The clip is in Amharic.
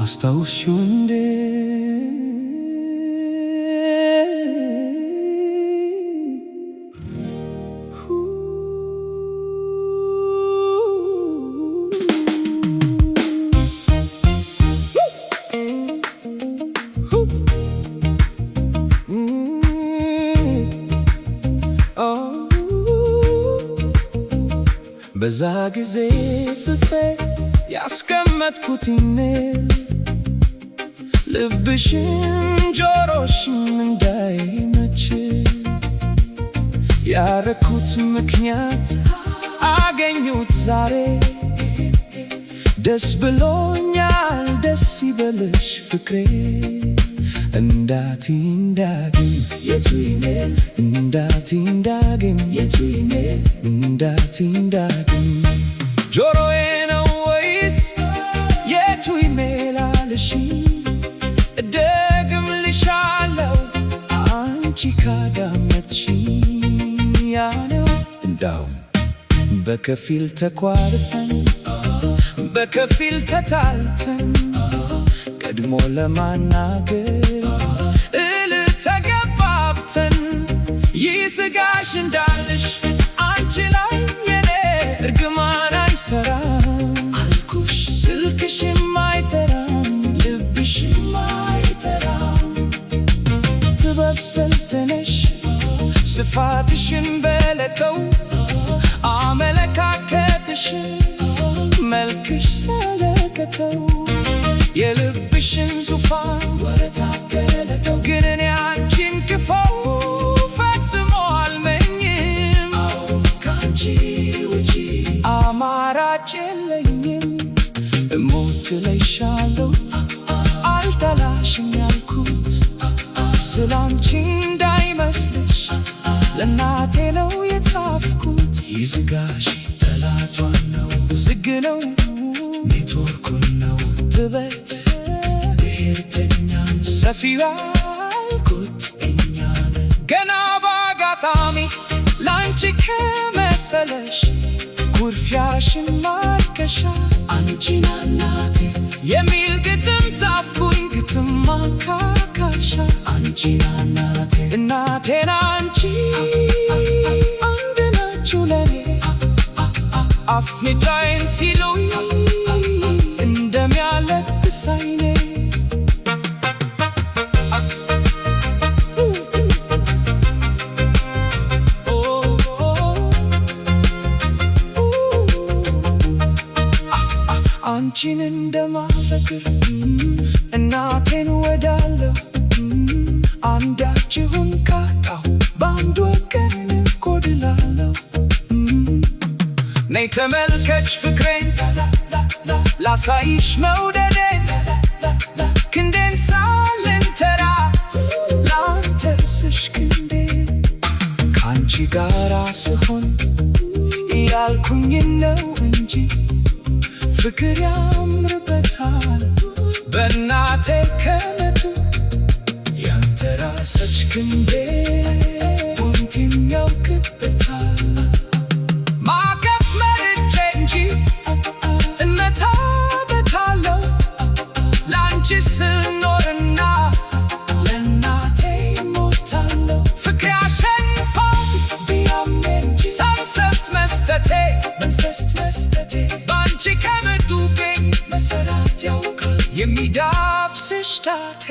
አስታውሽው እንዴ በዛ ጊዜ ጽፌ ያስቀመጥኩት ኢሜል ልብሽን ጆሮሽን እንዳይመች ያረኩት ምክንያት አገኙት ዛሬ ደስ ብሎኛል ደስ ይበልሽ ፍቅሬ እንዳቲ እንዳግኝ የቱ ኢሜል እንዳቲ እንዳግኝ የቱ ኢሜል እንዳቲ እንዳግኝ ጆሮዬ ነው ወይስ የቱ ኢሜል አልሽ እደግምልሻለሁ አንቺ ካዳመጥሽ ያነው እንዳውም በከፊል ተኳርፈን በከፊል ተጣልተን ቀድሞ ለማናገር ተገባብተን ይስጋሽ እንዳልሽ አንቺ ላይ የኔ እርግማን አይሰራም አልኩሽ ስልክሽም አይጠራም ልብሽም አይጠራም ጥበብ ሰልጥነሽ ስፋትሽን በለጠው አመለካከትሽን መልክሽ ሰለቀተው የልብሽን ዙፋን ወረታገለተው ግን እኔ አንቺን ክፈው ፈጽሞ አልመኝም ካንቺ ውጪ አማራጭ የለኝም እሞትልሻለሁ አልጠላሽም ያልኩት ስላንቺ እንዳይመስልሽ ለእናቴ ነው የጻፍኩት ይዝጋሽ ጠላቷን ነው ዝግ ነው ኔትወርኩን ነው ትበት ብሔርተኛን ሰፊው ያልኩት እኛን ገና በአጋጣሚ ላንቺ ከመሰለሽ ኩርፊያሽን ማርከሻ አንቺን እናቴ የሚል ግጥም ጻፍኩኝ ግጥም ማካካሻ አንቺን እናቴ እናቴን አንቺ አንድ ናችሁ ለኔ አፍንጫዬን ሲሉኝ እንደሚያለቅስ አይኔ አንቺን እንደማፈቅር እናቴን ወዳለሁ አንዳችሁን ካጣሁ በአንድ ወገን እጎድላለሁ ነይ ተመልከች ፍቅሬን ላሳይሽ መውደዴን ክንዴን ሳልንተራስ ላንተርስሽ ክንዴን ከአንቺ ጋራ ስሆን እያልኩኝ ነው እንጂ ፍቅር ያምርበታል በእናቴ ከመቱ ያንተራሰች ክንዴ ወንቲም ያውቅበታል ማቀፍ መርጬ እንጂ እመታበታለሁ ላንቺ ስኖርና ለእናቴ ሞታለሁ ፍቅር ያሸንፋል ቢያምኔ እንጂ ሳንሰስት መስጠቴ ባንቺ ከመዱብኝ መሰራት ያውቃል የሚዳብስሽ ጣቴ